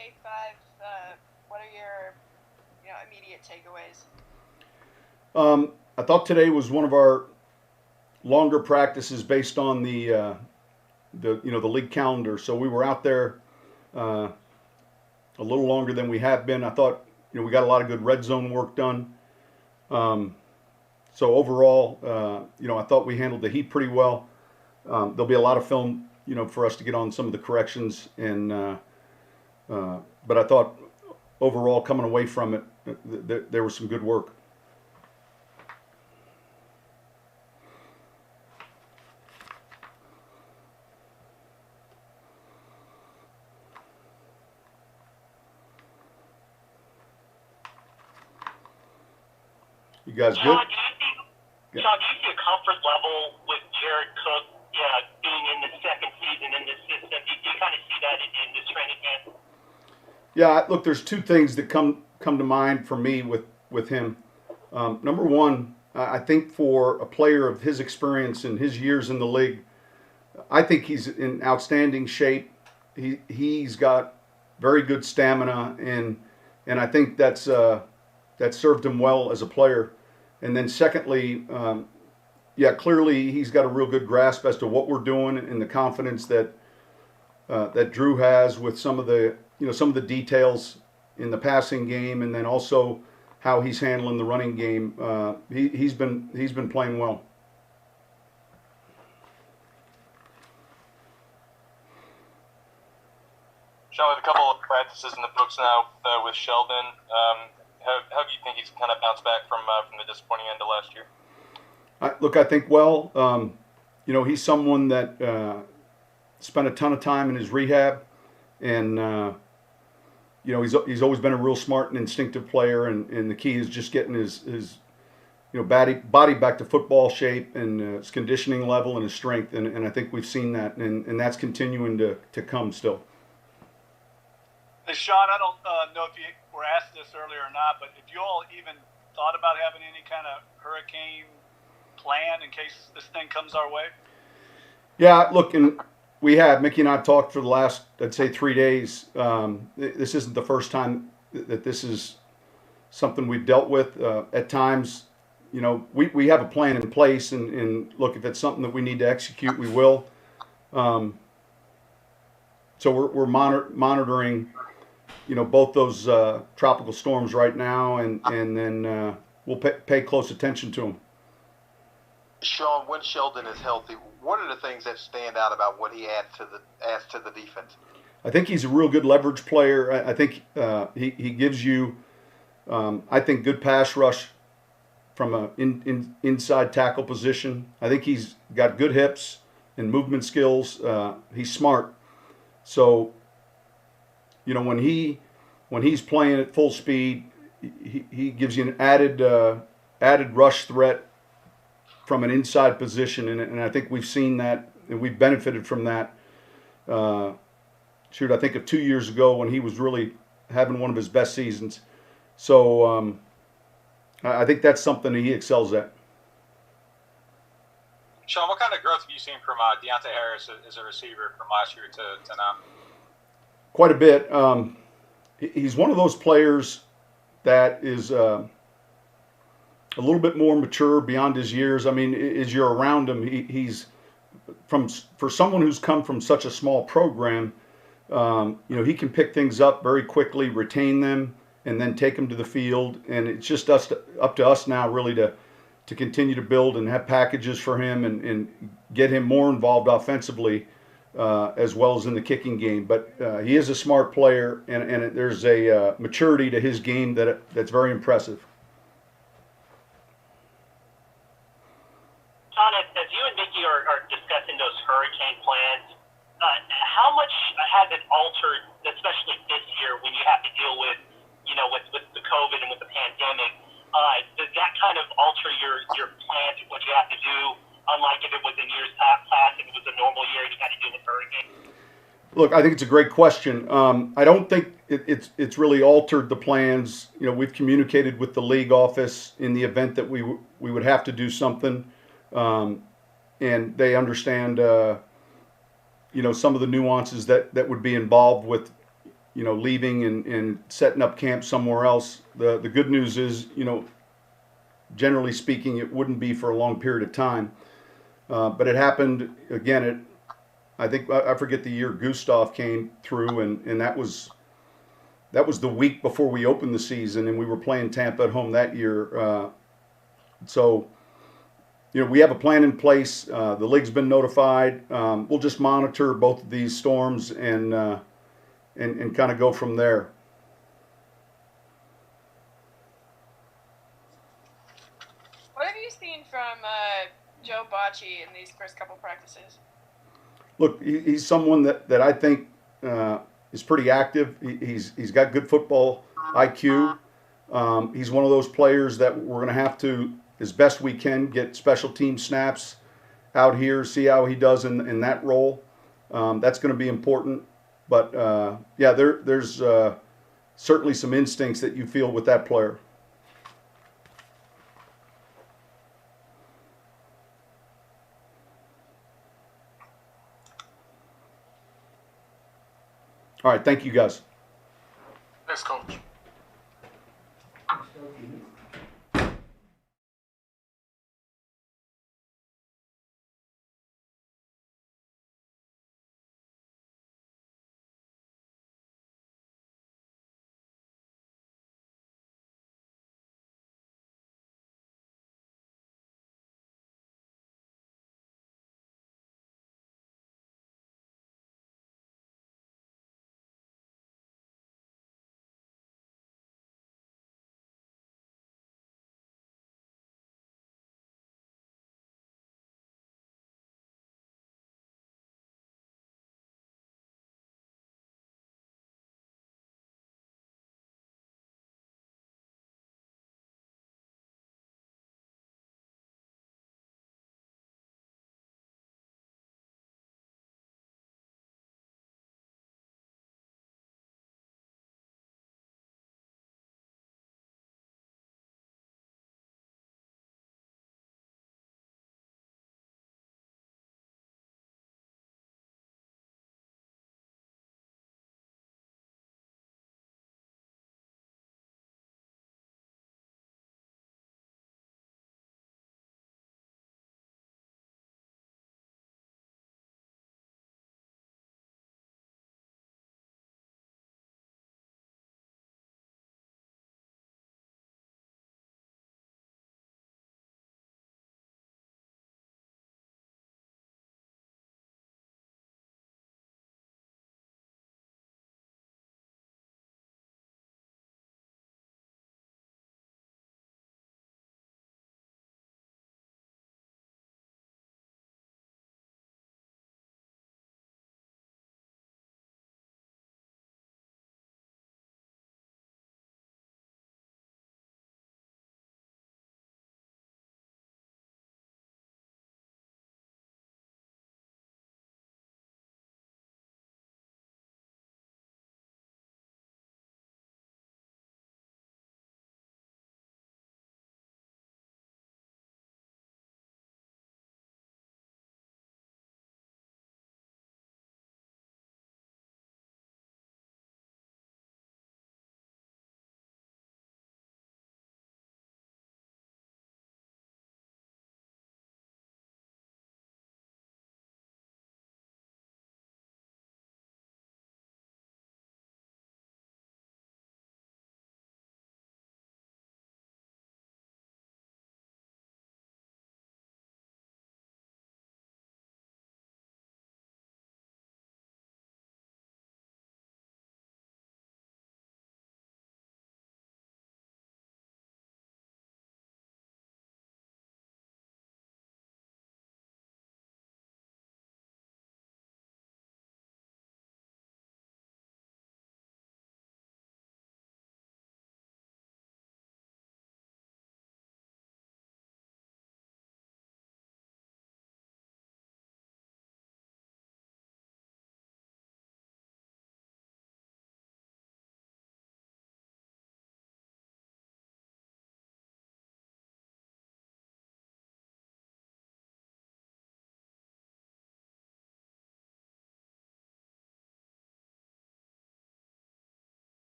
day 5. What are your immediate takeaways? I thought today was one of our longer practices based on the league calendar. So we were out there a little longer than we have been. I thought we got a lot of good red zone work done. So overall, I thought we handled the heat pretty well. There'll be a lot of film, for us to get on some of the corrections, and but I thought overall coming away from it, there was some good work. You guys good? Sean, do you see a comfort level with Jared Cook being in the second season in this system? Do you kind of see that in this training camp? Yeah, look, there's two things that come to mind for me with him. Number one, I think for a player of his experience and his years in the league, I think he's in outstanding shape. He's got very good stamina, and I think that served him well as a player. And then secondly, clearly he's got a real good grasp as to what we're doing and the confidence that Drew has with some of the details in the passing game, and then also how he's handling the running game. He's been playing well. Sean, with a couple of practices in the books now with Sheldon, how do you think he's kind of bounced back from the disappointing end of last year? I think he's someone that spent a ton of time in his rehab, and he's always been a real smart and instinctive player, and the key is just getting his body back to football shape, and his conditioning level and his strength, and I think we've seen that, and that's continuing to come still. Hey, Sean, I don't know if you were asked this earlier or not, but if you all even thought about having any kind of hurricane plan in case this thing comes our way? Yeah, look, and we have. Mickey and I have talked for the last, I'd say, 3 days. This isn't the first time that this is something we've dealt with. At times, we have a plan in place, and look, if it's something that we need to execute, we will. So we're monitoring both those tropical storms right now, and then we'll pay close attention to them. Sean, when Sheldon is healthy, what are the things that stand out about what he adds to the defense? I think he's a real good leverage player. I think he gives you, I think, good pass rush from an inside tackle position. I think he's got good hips and movement skills. He's smart. So, when he's playing at full speed, he gives you an added rush threat from an inside position, and I think we've seen that, and we've benefited from that. I think of 2 years ago when he was really having one of his best seasons. So I think that's something that he excels at. Sean, what kind of growth have you seen from Dionte Harris as a receiver from last year to now? Quite a bit. He's one of those players that is a little bit more mature beyond his years. I mean, as you're around him, he's for someone who's come from such a small program. He can pick things up very quickly, retain them, and then take them to the field. And it's just up to us now, really, to continue to build and have packages for him and get him more involved offensively, as well as in the kicking game. But he is a smart player, and there's a maturity to his game that's very impressive. Sean, as you and Mickey are discussing those hurricane plans, how much has it altered, especially this year when you have to deal with the COVID and with the pandemic? Does that kind of alter your plans, what you have to do, unlike if it was in years past, if it was a normal year and you had to deal with hurricanes? Look, I think it's a great question. I don't think it's really altered the plans. We've communicated with the league office in the event that we would have to do something, and they understand some of the nuances that would be involved with leaving and setting up camp somewhere else. The good news is, generally speaking, it wouldn't be for a long period of time. But it happened again. I think I forget the year Gustav came through, and that was the week before we opened the season, and we were playing Tampa at home that year. So we have a plan in place. The league's been notified. We'll just monitor both of these storms and kind of go from there. What have you seen from Joe Bachie in these first couple practices? Look, he's someone that I think is pretty active. He's got good football IQ. He's one of those players that we're going to have to, as best we can, get special team snaps out here, see how he does in that role. That's going to be important. But, there's certainly some instincts that you feel with that player. All right, thank you, guys. Thanks, Coach.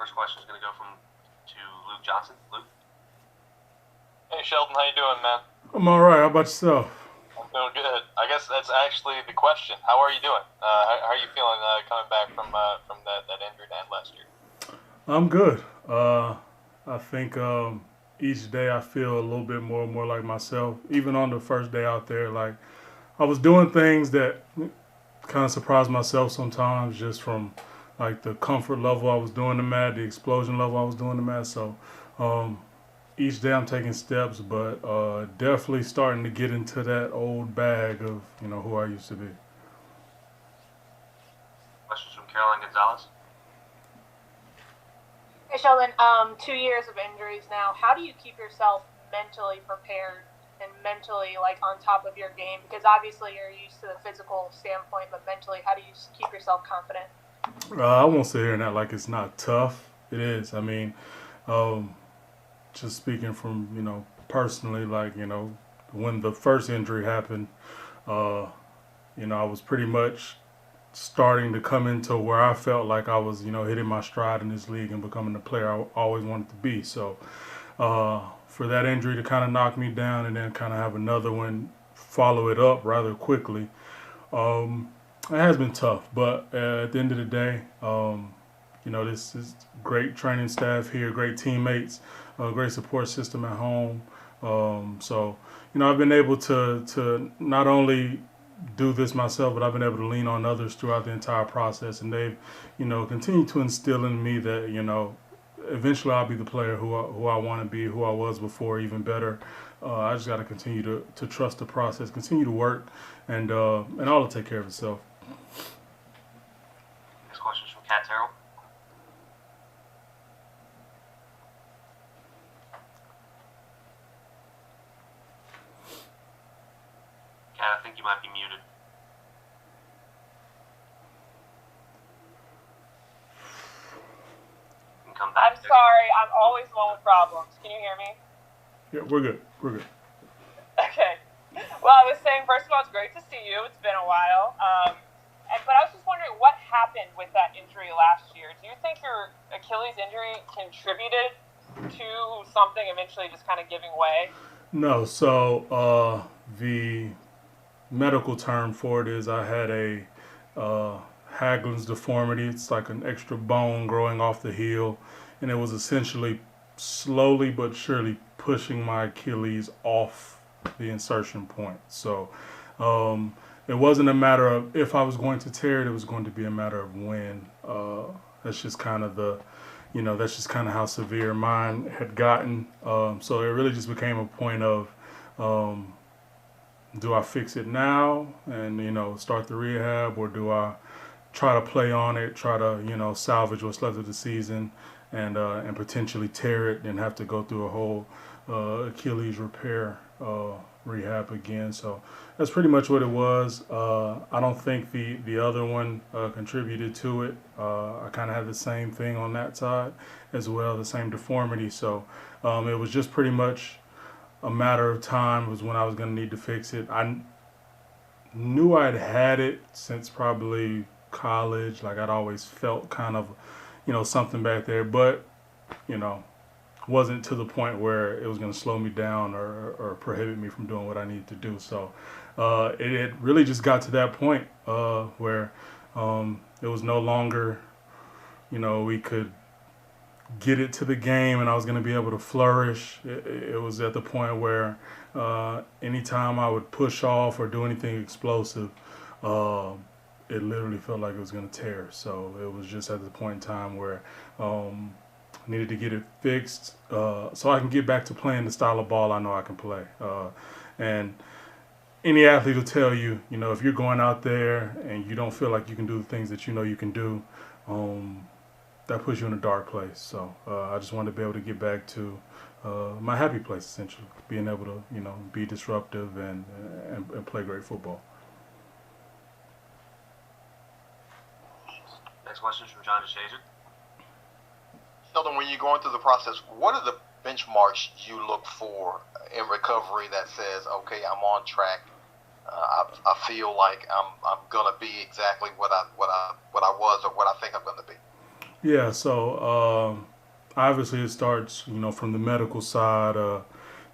First question is going to go to Luke Johnson. Luke? Hey, Sheldon, how you doing, man? I'm all right. How about yourself? I'm doing good. I guess that's actually the question. How are you doing? How are you feeling coming back from that injury to end last year? I'm good. I think each day I feel a little bit more and more like myself. Even on the first day out there, like I was doing things that kind of surprised myself sometimes, just from like the comfort level I was doing them at, the explosion level I was doing them at. So each day I'm taking steps, but definitely starting to get into that old bag of who I used to be. Questions from Caroline Gonzalez. Hey Sheldon, 2 years of injuries now. How do you keep yourself mentally prepared and mentally on top of your game? Because obviously you're used to the physical standpoint, but mentally, how do you keep yourself confident? I won't sit here and act like it's not tough. It is. I mean, just speaking from personally, when the first injury happened, I was pretty much starting to come into where I felt like I was, hitting my stride in this league and becoming the player I always wanted to be. So for that injury to kind of knock me down and then kind of have another one follow it up rather quickly, it has been tough. But at the end of the day, this is great training staff here, great teammates, great support system at home. So I've been able to not only do this myself, but I've been able to lean on others throughout the entire process, and they've, continued to instill in me that, eventually I'll be the player who I want to be, who I was before, even better. I just got to continue to trust the process, continue to work, and all will take care of itself. Next question is from Kat Terrell. Kat, I think you might be muted. Come back. I'm sorry. I'm always the one with problems. Can you hear me? Yeah, we're good. We're good. Okay. Well, I was saying, first of all, it's great to see you. It's been a while. But I was just wondering what happened with that injury last year. Do you think your Achilles injury contributed to something eventually just kind of giving way? No. So the medical term for it is I had a Haglund's deformity. It's like an extra bone growing off the heel, and it was essentially slowly but surely pushing my Achilles off the insertion point. So it wasn't a matter of if I was going to tear it, it was going to be a matter of when. That's just kind of that's just kind of how severe mine had gotten. So it really just became a point of, do I fix it now and, start the rehab, or do I try to play on it, try to, salvage what's left of the season and potentially tear it and have to go through a whole Achilles repair rehab again. So that's pretty much what it was. I don't think the other one contributed to it. I kind of had the same thing on that side as well, the same deformity. So it was just pretty much a matter of time was when I was going to need to fix it. I knew I'd had it since probably college. Like I'd always felt kind of, something back there, but, wasn't to the point where it was going to slow me down or prohibit me from doing what I needed to do. So it really just got to that point where it was no longer, we could get it to the game and I was going to be able to flourish. It was at the point where anytime I would push off or do anything explosive, it literally felt like it was going to tear. So it was just at the point in time where needed to get it fixed so I can get back to playing the style of ball I know I can play. And any athlete will tell you, if you're going out there and you don't feel like you can do the things that you can do, that puts you in a dark place. So I just wanted to be able to get back to my happy place, essentially, being able to, be disruptive and play great football. Next question is from John DeShazer. Sheldon, when you're going through the process, what are the benchmarks you look for in recovery that says, okay, I'm on track? I feel like I'm gonna be exactly what I was or what I think I'm gonna be. Yeah, so obviously it starts, from the medical side,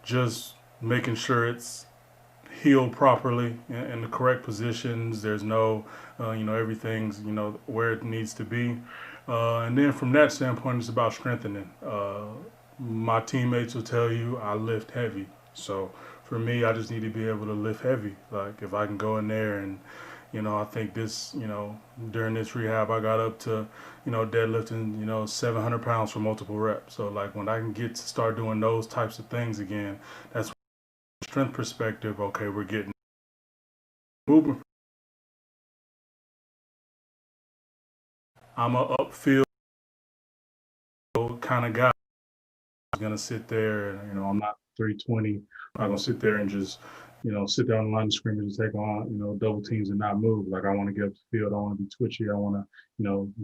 just making sure it's healed properly in the correct positions. There's no, everything's, where it needs to be. And then from that standpoint, it's about strengthening. My teammates will tell you I lift heavy. So for me, I just need to be able to lift heavy. Like if I can go in there and, I think this, during this rehab, I got up to, deadlifting, 700 pounds for multiple reps. So like when I can get to start doing those types of things again, that's from a strength perspective. Okay, we're getting movement. I'm a upfield kind of guy. I'm gonna sit there and I'm not 320. I'm gonna sit there and just sit down the line of scrimmage and take on double teams and not move. Like I want to get up the field. I want to be twitchy. I want to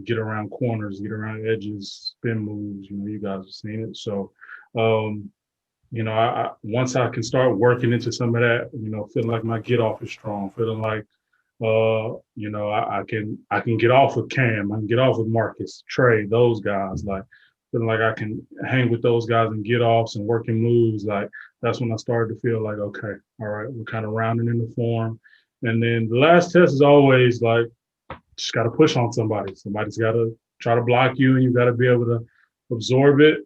get around corners, get around edges, spin moves. You guys have seen it. So I once I can start working into some of that, feeling like my get off is strong, feeling like I can get off with Cam, I can get off with Marcus, Trey, those guys, like feeling like I can hang with those guys and get offs and working moves. Like that's when I started to feel like, okay, all right, we're kind of rounding in the form. And then the last test is always like just got to push on somebody. Somebody's got to try to block you, and you got to be able to absorb it.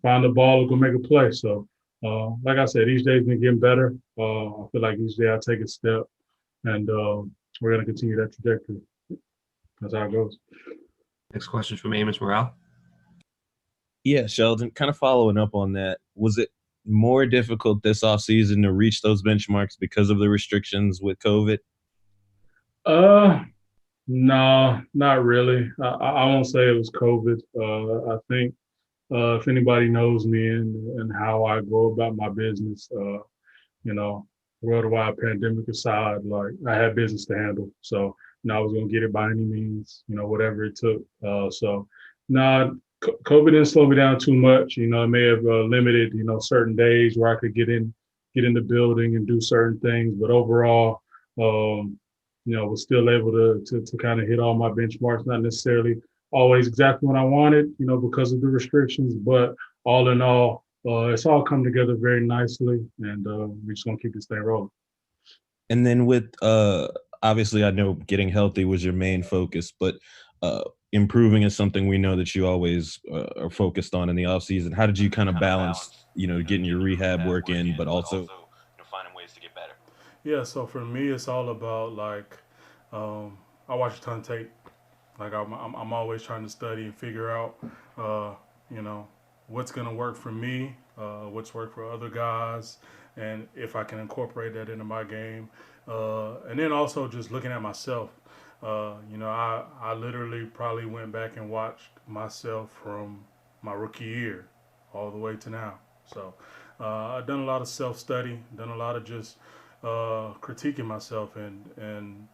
Find the ball, go make a play. So, like I said, each day's been getting better. I feel like each day I take a step, and we're going to continue that trajectory. That's how it goes. Next question from Amos Morale. Yeah, Sheldon, kind of following up on that, was it more difficult this offseason to reach those benchmarks because of the restrictions with COVID? No, not really. I won't say it was COVID. I think if anybody knows me and how I go about my business, worldwide pandemic aside, like I had business to handle. So, I was going to get it by any means, whatever it took. COVID didn't slow me down too much. It may have limited, certain days where I could get in the building and do certain things. But overall, was still able to kind of hit all my benchmarks, not necessarily always exactly what I wanted, because of the restrictions. But all in all, it's all come together very nicely, and we're just gonna keep this thing rolling. And then with obviously, I know getting healthy was your main focus, but improving is something we know that you always are focused on in the off season. How did you kind of balance, getting your rehab work in, but also finding ways to get better? Yeah, so for me, it's all about like I watch a ton of tape. Like I'm always trying to study and figure out, what's gonna work for me, what's worked for other guys, and if I can incorporate that into my game. And then also just looking at myself. I literally probably went back and watched myself from my rookie year all the way to now. So I've done a lot of self-study, done a lot of just critiquing myself and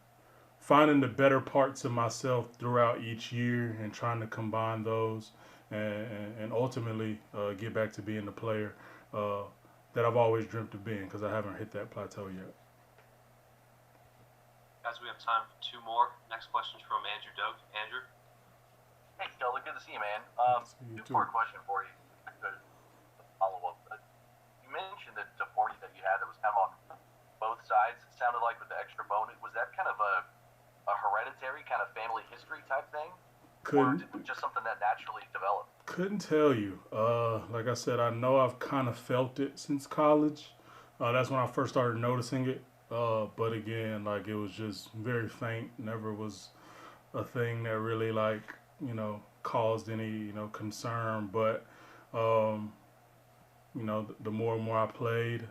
finding the better parts of myself throughout each year and trying to combine those and ultimately get back to being the player that I've always dreamt of being, because I haven't hit that plateau yet. Guys, we have time for two more. Next question is from Andrew Doak. Andrew? Hey, Sheldon, good to see you, man. Two-part question for you. Good follow-up. You mentioned the 40 that you had that was kind of on both sides. It sounded like with the extra bone. Was that kind of a hereditary kind of family history type thing? Or just something that naturally developed? Couldn't tell you. Like I said, I know I've kind of felt it since college. That's when I first started noticing it. But again, like it was just very faint. Never was a thing that really caused any, concern. But, the more and more I played,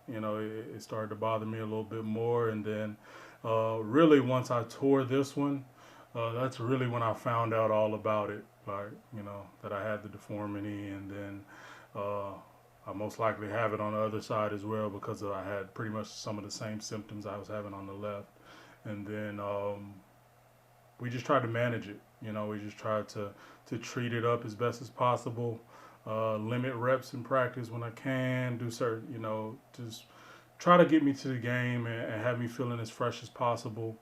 it started to bother me a little bit more. And then really once I tore this one, that's really when I found out all about it. Like, that I had the deformity, and then I most likely have it on the other side as well, because I had pretty much some of the same symptoms I was having on the left. And then we just tried to manage it. We just tried to treat it up as best as possible, limit reps in practice when I can, do certain, just try to get me to the game and have me feeling as fresh as possible.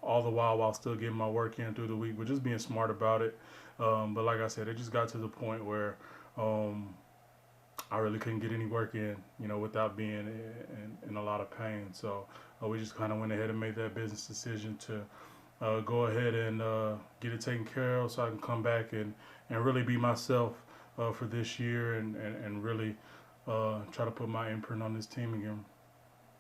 all the while still getting my work in through the week, but just being smart about it. But like I said, it just got to the point where I really couldn't get any work in, without being in a lot of pain. So we just kind of went ahead and made that business decision to go ahead and get it taken care of so I can come back and really be myself for this year and really try to put my imprint on this team again.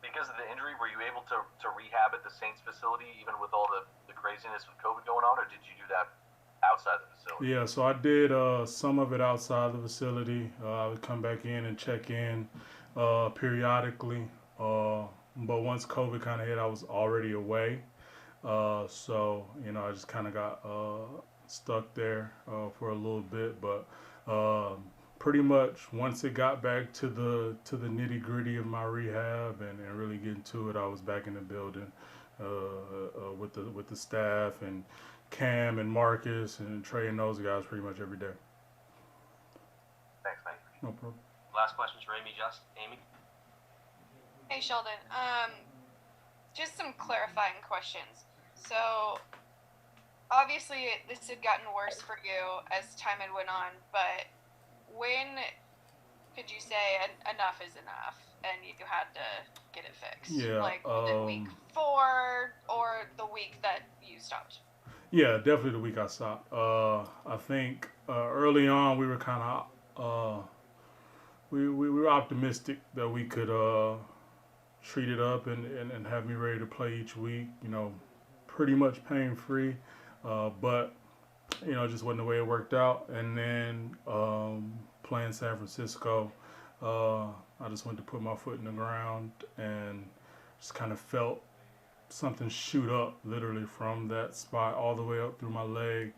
Because of the injury, were you able to rehab at the Saints facility even with all the craziness with COVID going on, or did you do that outside the facility? Yeah, so I did some of it outside the facility. I would come back in and check in periodically. But once COVID kind of hit, I was already away. So, I just kind of got stuck there for a little bit. But pretty much once it got back to the nitty gritty of my rehab and really getting to it, I was back in the building with the staff and Cam and Marcus and Trey and those guys pretty much every day. Thanks, mate. No problem. Last questions for Amy. Amy? Hey, Sheldon. Just some clarifying questions. So, obviously, this had gotten worse for you as time had went on, but when could you say enough is enough and you had to get it fixed? Yeah. Like, was it week 4 or the week that you stopped? Yeah, definitely the week I stopped. I think early on we were kind of we were optimistic that we could treat it up and have me ready to play each week. Pretty much pain free, but it just wasn't the way it worked out. And then playing San Francisco, I just went to put my foot in the ground and just kind of felt something shoot up literally from that spot all the way up through my leg.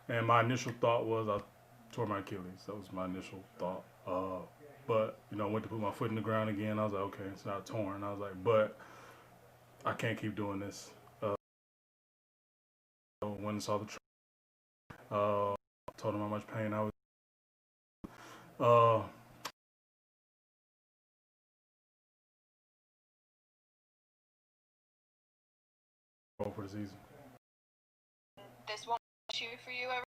And my initial thought was I tore my Achilles. That was my initial thought. But, I went to put my foot in the ground again. I was like, okay, it's not torn. I was like, but I can't keep doing this. When I saw the told him how much pain I was. For the season. This won't be an issue for you ever?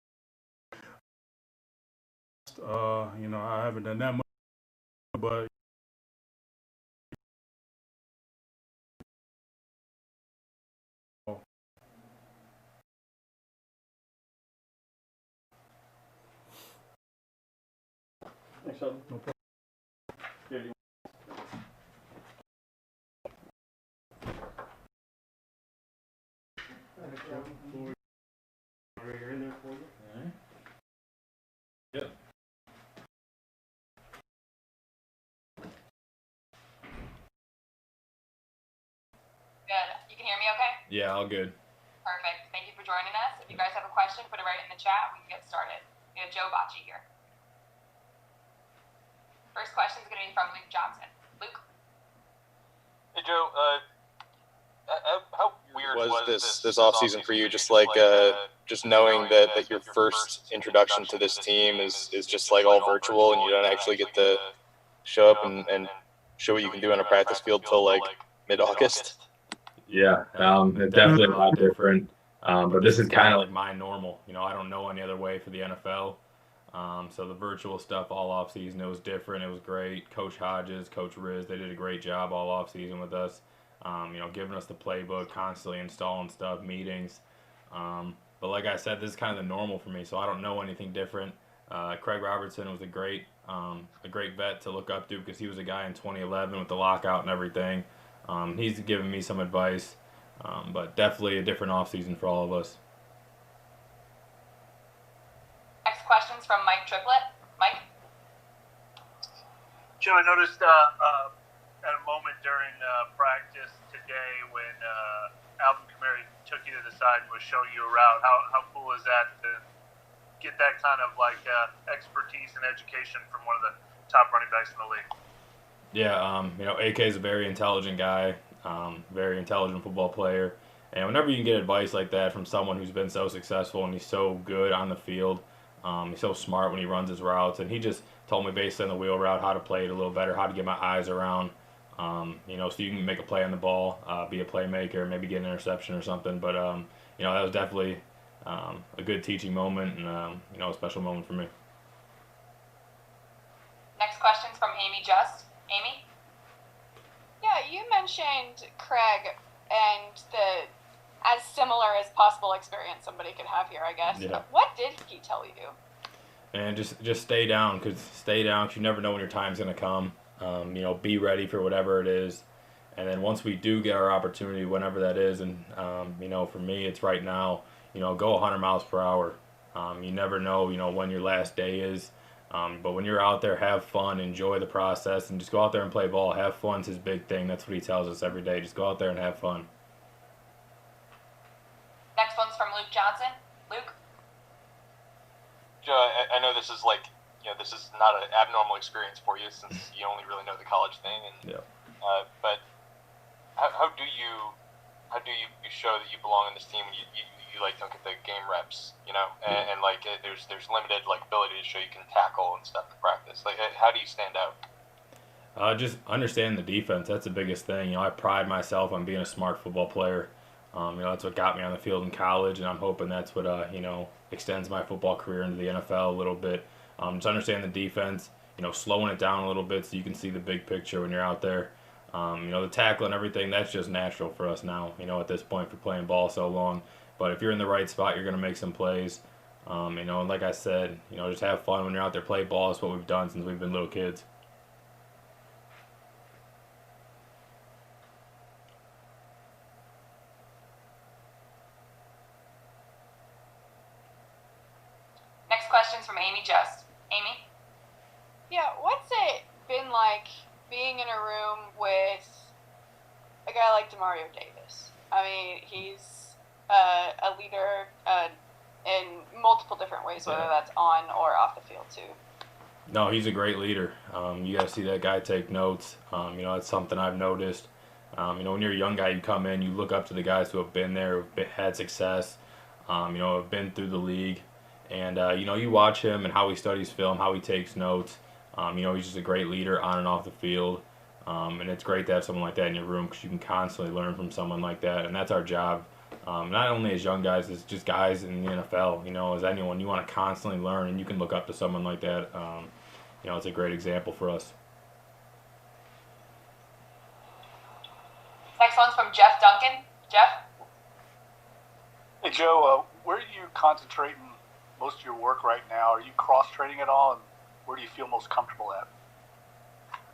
I haven't done that much, but Thanks, Sheldon. no problem. In there for you. All right. Yep. Good. You can hear me okay? Yeah, all good. Perfect. Thank you for joining us. If you guys have a question, put it right in the chat. We can get started. We have Joe Bachie here. First question is going to be from Luke Johnson. Luke? Hey, Joe. How weird was this offseason for you? Just like just knowing that your first introduction to this team is just like all virtual and you don't actually get to show up and show what you can do on a practice field till like mid-August. Yeah, it's definitely a lot different. But this is kind of like my normal. I don't know any other way for the NFL. So the virtual stuff all off season, it was different. It was great. Coach Hodges, Coach Riz, they did a great job all off season with us. Giving us the playbook, constantly installing stuff, meetings. But like I said, this is kind of the normal for me, so I don't know anything different. Craig Robertson was a great vet to look up to because he was a guy in 2011 with the lockout and everything. He's given me some advice, but definitely a different offseason for all of us. Next question's from Mike Triplett. Mike? Joe, I noticed at a moment during practice today when Alvin Kamara took you to the side and was showing you around. How cool is that to get that kind of like expertise and education from one of the top running backs in the league? Yeah, AK is a very intelligent guy, very intelligent football player. And whenever you can get advice like that from someone who's been so successful and he's so good on the field, he's so smart when he runs his routes, and he just told me based on the wheel route how to play it a little better, how to get my eyes around so you can make a play on the ball, be a playmaker, maybe get an interception or something. But that was definitely a good teaching moment and a special moment for me. Next question's from Amy Just. Amy? Yeah, you mentioned Craig and the as similar as possible experience somebody could have here, I guess. Yeah. What did he tell you? And just stay down, because you never know when your time's going to come. Be ready for whatever it is. And then once we do get our opportunity, whenever that is, and, for me, it's right now, go 100 miles per hour. You never know, when your last day is. But when you're out there, have fun, enjoy the process, and just go out there and play ball. Have fun's his big thing. That's what he tells us every day. Just go out there and have fun. Next one's from Luke Johnson. Luke? Joe, I know this is this is not an abnormal experience for you since you only really know the college thing. And but how do you show that you belong in this team when you don't get the game reps, and there's limited ability to show you can tackle and stuff in practice. How do you stand out? Just understand the defense. That's the biggest thing. I pride myself on being a smart football player. That's what got me on the field in college, and I'm hoping that's what extends my football career into the NFL a little bit. Just understand the defense, slowing it down a little bit so you can see the big picture when you're out there. The tackle and everything, that's just natural for us now, at this point for playing ball so long. But if you're in the right spot, you're going to make some plays. And like I said, just have fun when you're out there, play ball. That's what we've done since we've been little kids. Next question's from Amy Just. Amy? Yeah, what's it been like being in a room with a guy like Demario Davis? I mean, he's a leader in multiple different ways, whether that's on or off the field too. No, he's a great leader. You got to see that guy take notes. It's something I've noticed. When you're a young guy, you come in, you look up to the guys who have been there, who've had success, have been through the league. And, you watch him and how he studies film, how he takes notes. He's just a great leader on and off the field. And it's great to have someone like that in your room because you can constantly learn from someone like that. And that's our job. Not only as young guys, as just guys in the NFL, as anyone. You want to constantly learn, and you can look up to someone like that. It's a great example for us. Next one's from Jeff Duncan. Jeff? Hey, Joe, where are you concentrating most of your work right now? Are you cross-training at all, and where do you feel most comfortable at?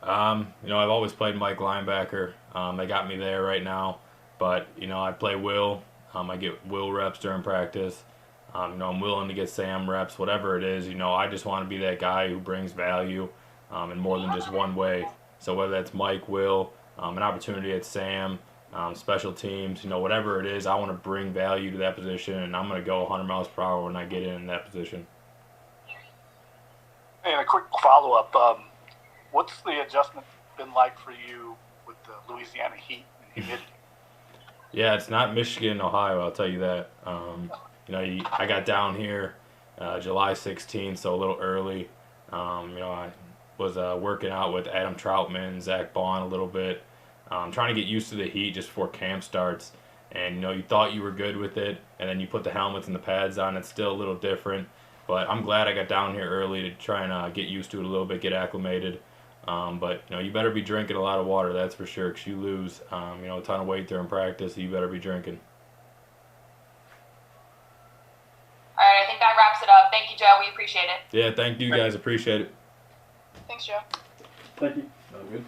I've always played Mike linebacker. They got me there right now. But, I play Will. I get Will reps during practice. I'm willing to get Sam reps, whatever it is. I just want to be that guy who brings value in more than just one way. So whether that's Mike, Will, an opportunity at Sam, special teams, whatever it is, I want to bring value to that position, and I'm going to go 100 miles per hour when I get in that position. And a quick follow-up. What's the adjustment been like for you with the Louisiana heat and humidity? Yeah, it's not Michigan, Ohio, I'll tell you that. I got down here July 16th, so a little early. I was working out with Adam Troutman, Zach Bond a little bit, trying to get used to the heat just before camp starts. And, you thought you were good with it, and then you put the helmets and the pads on. It's still a little different. But I'm glad I got down here early to try and get used to it a little bit, get acclimated. But you better be drinking a lot of water, that's for sure, because you lose a ton of weight during practice, so you better be drinking. All right, I think that wraps it up. Thank you, Joe. We appreciate it. Yeah, thank you guys. Appreciate it. Thanks, Joe. Thank you. Good.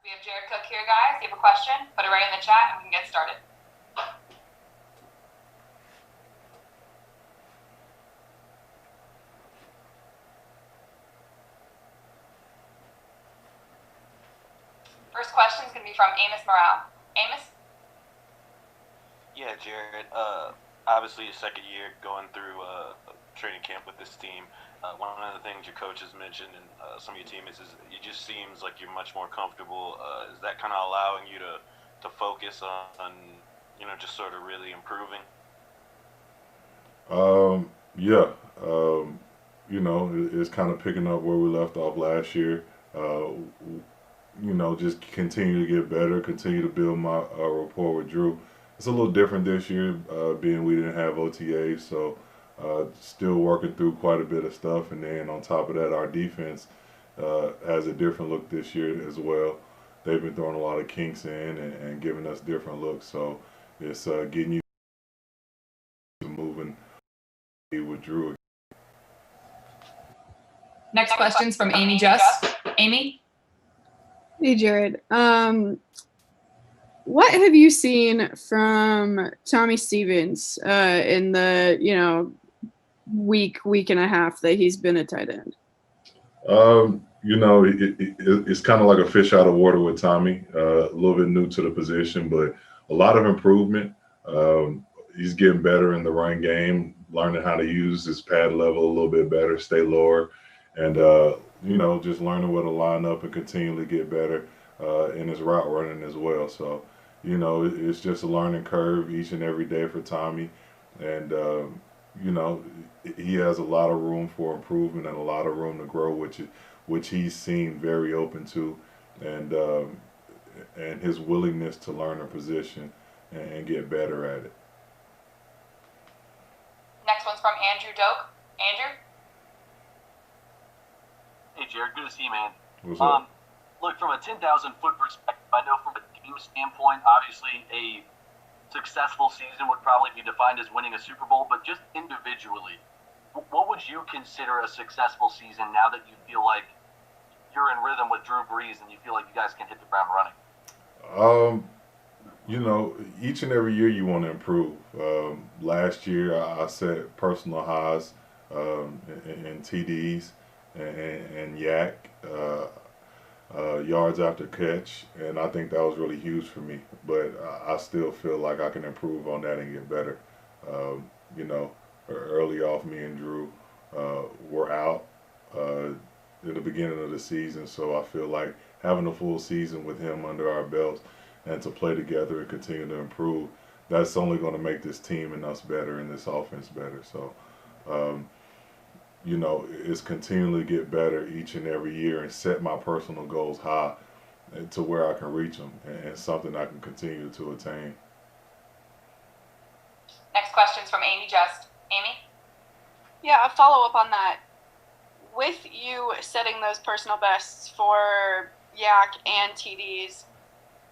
We have Jared Cook here, guys. If you have a question, put it right in the chat and we can get started. First question is going to be from Amos Morale. Amos? Yeah, Jared. Obviously, your second year going through training camp with this team. One of the things your coach has mentioned and some of your teammates is it just seems like you're much more comfortable. Is that kind of allowing you to focus on just sort of really improving? Yeah. It's kind of picking up where we left off last year. Just continue to get better, continue to build my rapport with Drew. It's a little different this year, being we didn't have OTAs, so still working through quite a bit of stuff. And then on top of that, our defense has a different look this year as well. They've been throwing a lot of kinks in and giving us different looks. So it's getting you moving with Drew. Next question's from Amy Just. Amy? Hey, Jared. What have you seen from Tommy Stevens in the, week and a half that he's been a tight end? It's kind of like a fish out of water with Tommy. A little bit new to the position, but a lot of improvement. He's getting better in the run game, learning how to use his pad level a little bit better, stay lower, and just learning where to line up and continually get better in his route running as well. So, it's just a learning curve each and every day for Tommy, and he has a lot of room for improvement and a lot of room to grow, which he's seen very open to, and his willingness to learn a position and get better at it. Next one's from Andrew Doak. Andrew? Hey, Jared. Good to see you, man. What's up? Look, from a 10,000-foot perspective, I know from a team standpoint, obviously a successful season would probably be defined as winning a Super Bowl, but just individually, what would you consider a successful season now that you feel like you're in rhythm with Drew Brees and you feel like you guys can hit the ground running? Each and every year you want to improve. Last year I set personal highs in TDs and yak, yards after catch, and I think that was really huge for me. But I still feel like I can improve on that and get better. Early off, me and Drew were out in the beginning of the season, so I feel like having a full season with him under our belts and to play together and continue to improve, that's only going to make this team and us better and this offense better. So, it's continually get better each and every year and set my personal goals high to where I can reach them and something I can continue to attain. Next question's from Amy Just. Amy? Yeah, a follow-up on that. With you setting those personal bests for yak and TDs,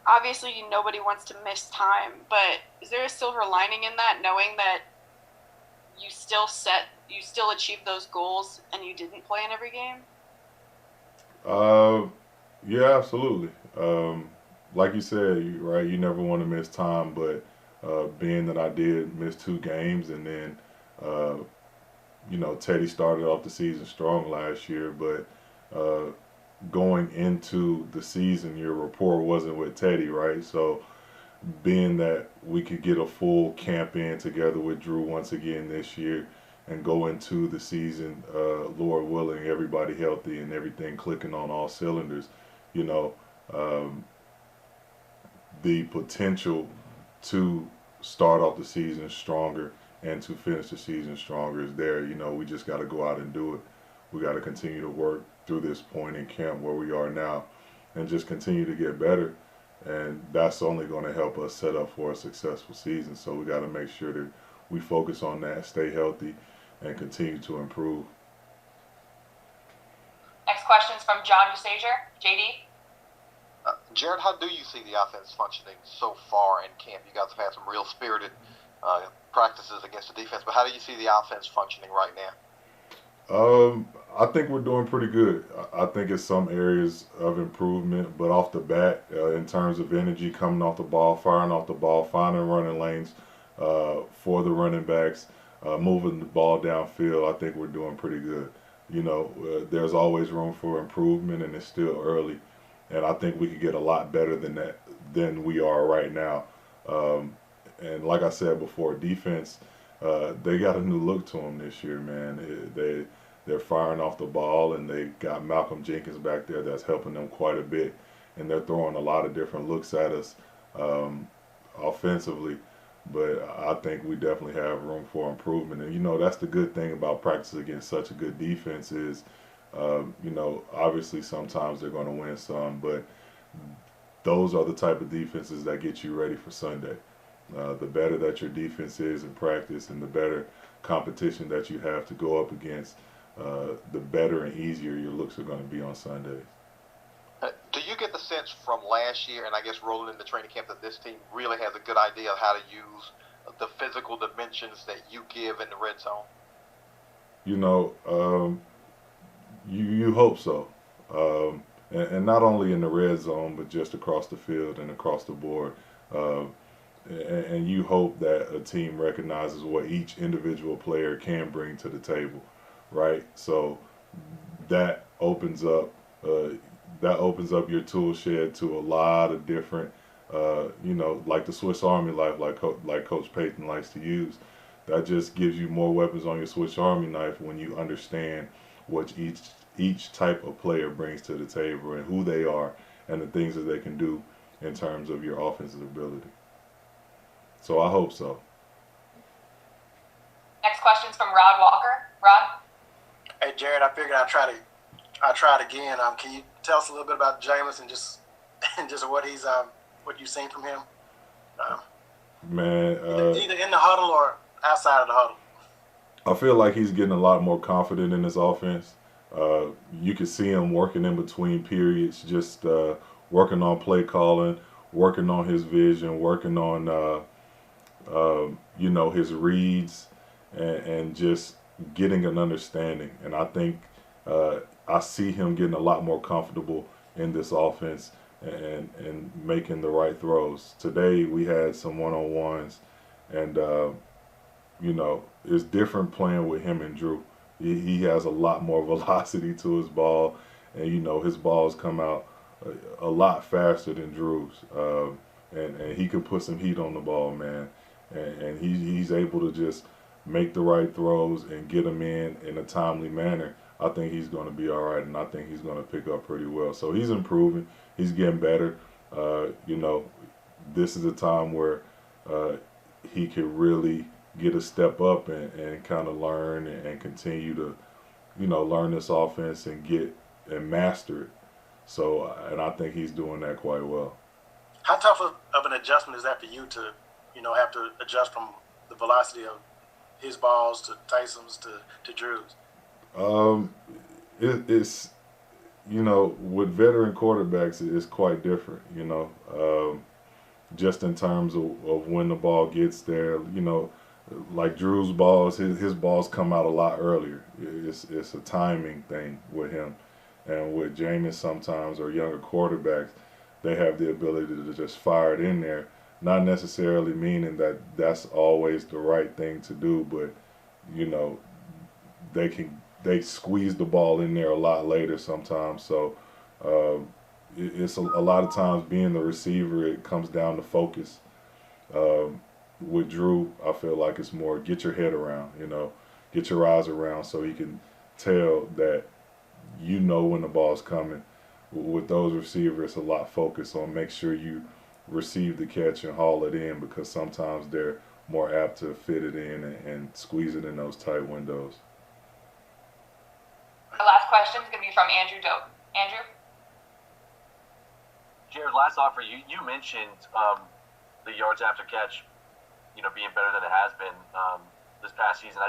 obviously nobody wants to miss time, but is there a silver lining in that, knowing that you still achieved those goals and you didn't play in every game? Yeah, absolutely. Like you said, right, you never want to miss time, but being that I did miss 2 games, and then Teddy started off the season strong last year, but going into the season, your rapport wasn't with Teddy, right? So being that we could get a full camp in together with Drew once again this year and go into the season, Lord willing, everybody healthy and everything clicking on all cylinders, the potential to start off the season stronger and to finish the season stronger is there. We just got to go out and do it. We got to continue to work through this point in camp where we are now and just continue to get better. And that's only going to help us set up for a successful season. So we got to make sure that we focus on that, stay healthy, and continue to improve. Next question's from John Dusager. JD? Jared, how do you see the offense functioning so far in camp? You guys have had some real spirited practices against the defense, but how do you see the offense functioning right now? I think we're doing pretty good. I think it's some areas of improvement, but off the bat, in terms of energy, coming off the ball, firing off the ball, finding running lanes for the running backs, moving the ball downfield, I think we're doing pretty good. There's always room for improvement, and it's still early, and I think we could get a lot better than we are right now. And like I said before, defense, they got a new look to them this year, man. They're firing off the ball, and they got Malcolm Jenkins back there that's helping them quite a bit, and they're throwing a lot of different looks at us offensively. But I think we definitely have room for improvement. And, that's the good thing about practicing against such a good defense is, obviously sometimes they're going to win some, but those are the type of defenses that get you ready for Sunday. The better that your defense is in practice and the better competition that you have to go up against, the better and easier your looks are going to be on Sundays. Do you get the sense from last year, and I guess rolling into training camp, that this team really has a good idea of how to use the physical dimensions that you give in the red zone? You hope so. And not only in the red zone, but just across the field and across the board. And you hope that a team recognizes what each individual player can bring to the table, right? So that opens up your tool shed to a lot of different, like the Swiss Army knife, like Coach Payton likes to use. That just gives you more weapons on your Swiss Army knife when you understand what each type of player brings to the table and who they are and the things that they can do in terms of your offensive ability. So I hope so. Next question's from Rod Walker. Rod? Hey, Jared, I figured I'd try it again. Can you tell us a little bit about Jameis and just what you've seen from him? Either in the huddle or outside of the huddle. I feel like he's getting a lot more confident in his offense. You can see him working in between periods, just working on play calling, working on his vision, working on his reads, and just getting an understanding. And I think I see him getting a lot more comfortable in this offense and making the right throws. Today we had some one-on-ones, and it's different playing with him and Drew. He has a lot more velocity to his ball, and his balls come out a lot faster than Drew's, and he can put some heat on the ball, man. And he's able to just make the right throws and get them in a timely manner. I think he's going to be all right, and I think he's going to pick up pretty well. So he's improving. He's getting better. This is a time where he can really get a step up and kind of learn and continue to, learn this offense and master it. So, and I think he's doing that quite well. How tough of an adjustment is that for you to, have to adjust from the velocity of his balls to Taysom's to Drew's? It's with veteran quarterbacks, it's quite different, just in terms of when the ball gets there, like Drew's balls, his balls come out a lot earlier. It's a timing thing with him. And with Jameis sometimes, or younger quarterbacks, they have the ability to just fire it in there, not necessarily meaning that that's always the right thing to do, but, they squeeze the ball in there a lot later sometimes. So it's a lot of times being the receiver, it comes down to focus. With Drew, I feel like it's more get your head around, get your eyes around so he can tell that when the ball's coming. With those receivers, a lot focus on make sure you receive the catch and haul it in, because sometimes they're more apt to fit it in and squeeze it in those tight windows. The last question is going to be from Andrew Doak. Andrew? Jared, last offer, you mentioned the yards after catch, being better than it has been this past season.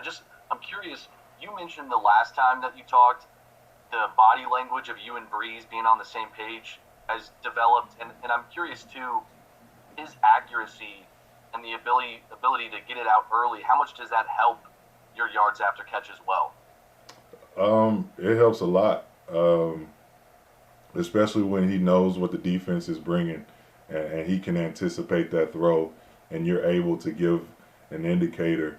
I'm curious, you mentioned the last time that you talked, the body language of you and Breeze being on the same page has developed, and I'm curious too, his accuracy and the ability to get it out early, how much does that help your yards after catch as well? It helps a lot, especially when he knows what the defense is bringing, and he can anticipate that throw, and you're able to give an indicator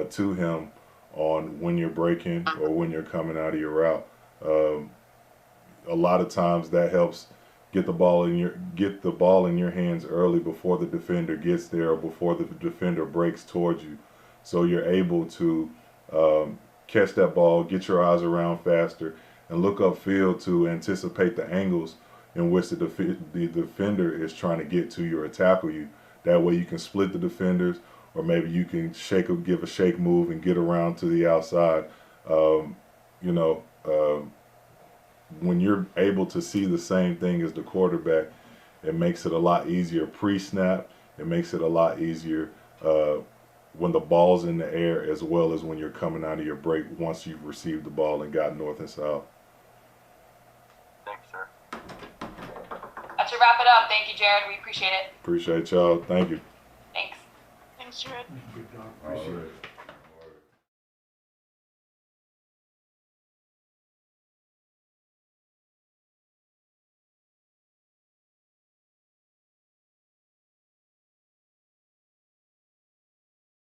to him on when you're breaking or when you're coming out of your route. A lot of times that helps get the ball in your hands early before the defender gets there or before the defender breaks towards you, so you're able to catch that ball, get your eyes around faster, and look upfield to anticipate the angles in which the defender is trying to get to you or tackle you. That way you can split the defenders, or maybe you can give a shake move and get around to the outside. When you're able to see the same thing as the quarterback, it makes it a lot easier pre-snap. It makes it a lot easier when the ball's in the air, as well as when you're coming out of your break once you've received the ball and got north and south. Thanks, sir. That should wrap it up. Thank you, Jared. We appreciate it. Appreciate y'all. Thank you. Thanks. Thanks, Jared. All right.